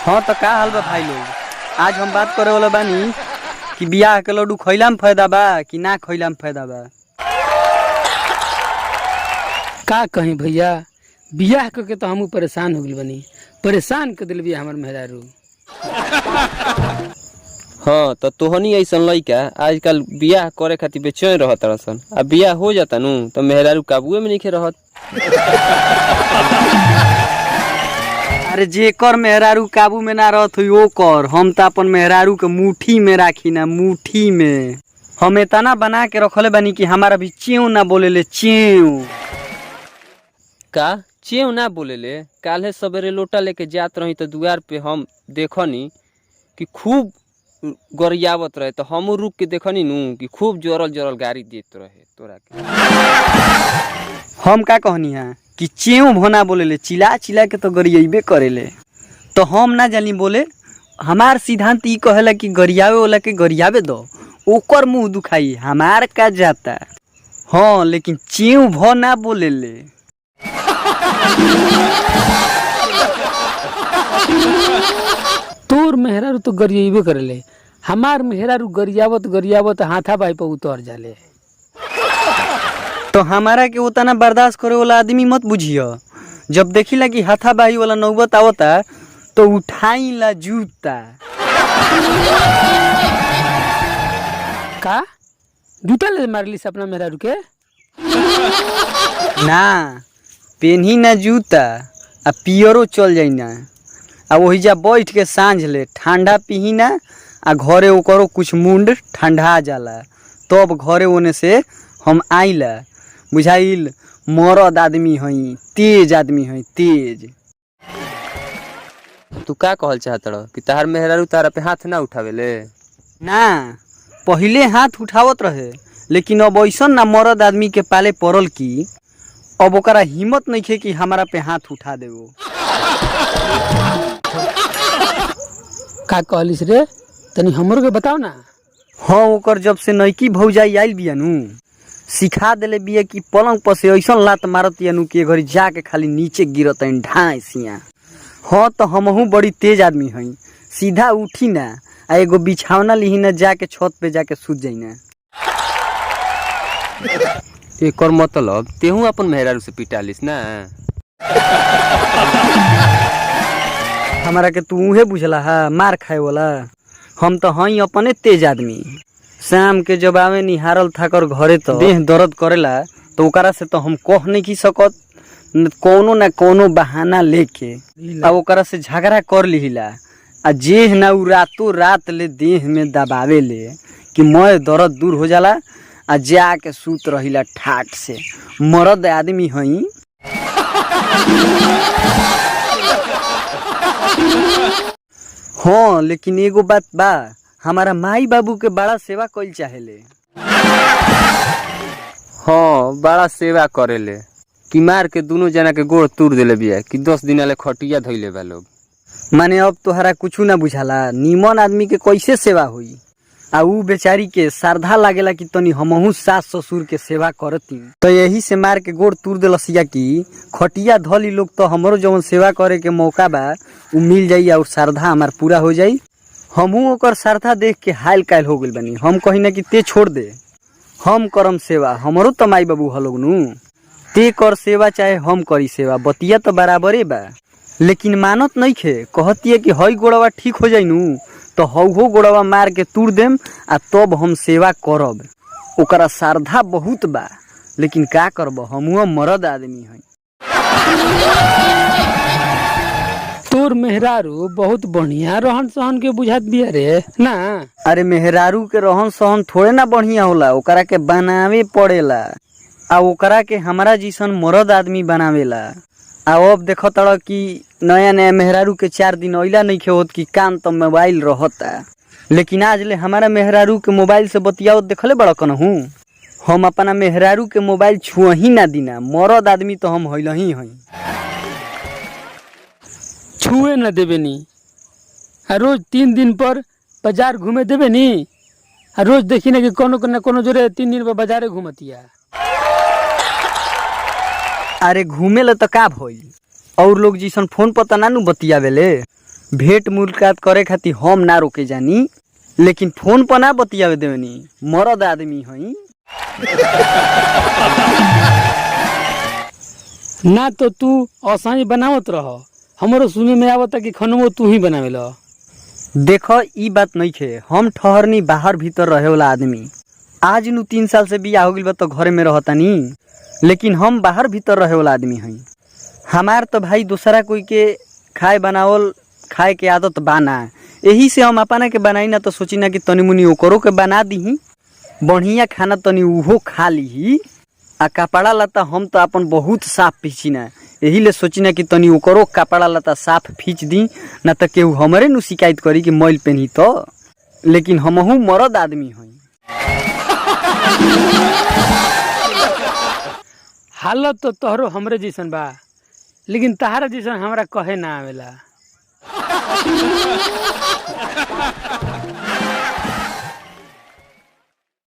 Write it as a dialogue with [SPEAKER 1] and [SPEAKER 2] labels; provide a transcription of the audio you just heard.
[SPEAKER 1] हाँ तो का हाल बा भाई लोग। आज हम बात करे वाला बानी कि बियाह के लड्डू खइला में फायदा बा कि ना खइला में फायदा बा।
[SPEAKER 2] का कहीं भैया, बियाह करके तो हम परेशान हो गए बनी, परेशान कर दिल बिया हमार मेहरारू।
[SPEAKER 3] हाँ तो तोहनी ऐसा लइका आजकल बियाह करे खातिर बेचैन रहत रसन, अब बियाह हो जाता नु तो मेहरारू काबुए में नहीं रहत।
[SPEAKER 1] अरे जेकर मेहरारू काबू में ना रहत हुई ओ कर, हम तो अपन मेहरारू के मुट्ठी में राखी ना, मुट्ठी में। हम इतना बना के रखले बानी कि हमारा भी चेव ना बोले ले, चेव।
[SPEAKER 3] का चेव ना बोले ले? काल्हे सवेरे लोटा लेके जात रही तो दुआर पे हम देखनी कि खूब गरियावत रहे, तो हम रुक के देखनी नु कि खूब जोरल जोरल गाड़ी देत रहे तोरा के।
[SPEAKER 1] हम का कहनी है कि चेव भोना बोले ले, चिल्ला चिल्ला के तो गरियाबे करे ले। तो हम ना जानी बोले, हमार सिद्धांत ई कहेला कि गरियावे वाला के गरियावे दो, ओकर मुंह दुखाई, हमार का जाता। हाँ लेकिन चेव भ ना बोले ले।
[SPEAKER 2] तोर मेहरारू तो गरियाबे करेले, हमार मेहरारू गरियावत गरियावत हाथा बाई पर उतर जाले।
[SPEAKER 1] तो हमारा के उतना बर्दाश्त करे वाला आदमी मत बुझियो। जब देखिला कि हाथाबाही वाला नौबत आवता तो उठाई ला जूता।
[SPEAKER 2] का जूता ले मारली से अपना मेहरारू के?
[SPEAKER 1] ना पेन्ही ना जूता आ पियरो चल जाई ना, आ वही जा बैठ के सांझ ले ठंडा पीही ना, आ घरे ओकरो कुछ मुंड ठंडा जाला, तब घरे ओने से हम आइला। बुझाइल मरद आदमी हई, तेज आदमी हई, तेज।
[SPEAKER 3] तू का कहल चाहत रह कि तार मेहरारू तारा पे हाथ ना उठावे ले?
[SPEAKER 1] ना पहिले हाथ उठावत रहे, लेकिन अब ऐसन ना मरद आदमी के पाले पड़ल कि अब ओकरा हिम्मत नहीं खे कि हमारा पे हाथ उठा देवो।
[SPEAKER 2] का कहलिस रे, तनी हमरो के बताओ ना।
[SPEAKER 1] हाँ ओकर जब से नईकी भौजाई आइल बिया नु, सिखा देले बिया कि पलंग पर से ऐसन लात मारत नु कि घरी जाके खाली नीचे गिरत ढांसिया। हाँ तो हमहू बड़ी तेज आदमी हई, सीधा उठी ना आ एगो बिछावना लिही ना, जाके छत पे जाके सूत जाई ना।
[SPEAKER 3] एकर मतलब तेहू अपन मेहरारू से पिटालिस ना?
[SPEAKER 1] हमारा के तू उहे बुझला हा मार खाए वाला। हम तो हई अपने तेज आदमी। शाम के जब आवे निहारल थाकर घरे तो देह दर्द करेला, तो ओकरा से तो हम कह नहीं की सकत, कोनो ना कोनो बहाना लेके आ ओकरा से झगड़ा कर लिहिला, आ जेह ना उ रातों रात ले देह में दबावे ले कि मैं दर्द दूर हो जाला, आ जाके सूत रहिला ठाट से। मर्द आदमी हई। हाँ लेकिन एगो बात बा, हमारा माई बाबू के बड़ा सेवा कइल चाहेले।
[SPEAKER 3] हाँ बड़ा सेवा करेले कि मार के दोनों जना के गोड़ तोड़ देले बिया कि 10 दिन ले खटिया धइले बा लोग।
[SPEAKER 1] माने अब तोहरा कुछ ना बुझाला, नीमन आदमी के कैसे सेवा होई। आ ऊ बेचारी के श्रद्धा लागेला कि तनी हमहू सास ससुर के सेवा करती, तो यही से मार के गोड़ तोड़ देलसिया कि खटिया धली लोग, तो हमरो जवन सेवा करे के मौका बा उ मिल जाई और श्रद्धा हमार पूरा हो जाई। हमहू ओकर श्रद्धा देख के हाल कायल हो गइल बनी। हम कही ना कि ते छोड़ दे, हम करम सेवा, हमरो तो माई बाबू हलोग नु। ते कर सेवा चाहे हम करी सेवा, बतिया तो बराबरे बा। लेकिन मानत नहीं खे, कहती है कि हई गोड़वा ठीक हो जाई नु तो हौ गोड़वा मार के तूड़ देम, आ तब हम सेवा करब। ओकरा श्रद्धा बहुत बा, लेकिन का करब, हमहू मर्द आदमी हई।
[SPEAKER 2] तोर मेहरारू बहुत बढ़िया रहन सहन के बुझात बिया रे ना?
[SPEAKER 1] अरे मेहरारू के रहन सहन थोड़े ना बढ़िया होला, ओकरा के बनावे पड़ेला, आ ओकरा के हमरा जैसन मर्द आदमी बनावेला। आ अब देखो तड़ कि नया नया मेहरारू के 4 दिन अइला नहीं खे होत कि कान तो मोबाइल रहता, लेकिन आज ले हमारा मेहरारू के मोबाइल से बतियावत देखले बड़ा कनहू। हम अपना मेहरारू के मोबाइल छुआ ही ना दीना, मर्द आदमी तो हम हइल ही हई।
[SPEAKER 2] छुए न देवे नी, आ रोज 3 दिन पर बाजार घूमे देवे नी, आ रोज देखी ना कि कोनो जोरे 3 दिन पर बाजारे घूमतिया।
[SPEAKER 1] अरे घूमे ले तो का भइल, और लोग जैसन फोन पर तना नु बतियावेले। भेंट मुलाकात करे खातिर हम ना रोके जानी, लेकिन फोन पर ना बतियावे देवनी। मर्द आदमी हई।
[SPEAKER 2] ना तो तू असाई बनावत रह, हमरो सुने में आवता कि खनमो तू ही बनावेला।
[SPEAKER 1] देखो ई बात नहीं खे, हम ठहरनी बाहर भीतर रहे वाला आदमी। आज नु 3 साल से बियाह हो गइल बा तो घरे में रहतानी, लेकिन हम बाहर भीतर रहे वाला आदमी हई। हमार तो भाई दूसरा कोई के खाए बनावल खाए के आदत बाना, यही से हम अपना के बनाई ना तो सोची ना कि तनी मुनी ओकरो के बना दी, बढ़िया खाना तनी उहो खा ली। आ कपड़ा लता हम तो अपन बहुत साफ पीछी ना, यही ले सोची ना कि तनी ओकरो कपड़ा लता साफ खींच दी, ना तो केहू हमरे नु शिकायत करी कि मैल पहनी तो। लेकिन हमहू मर्द आदमी हई।
[SPEAKER 2] हालत तो तोहरो हमरे जैसन बा, लेकिन तहारा जैसन हमरा कहे ना आवेला।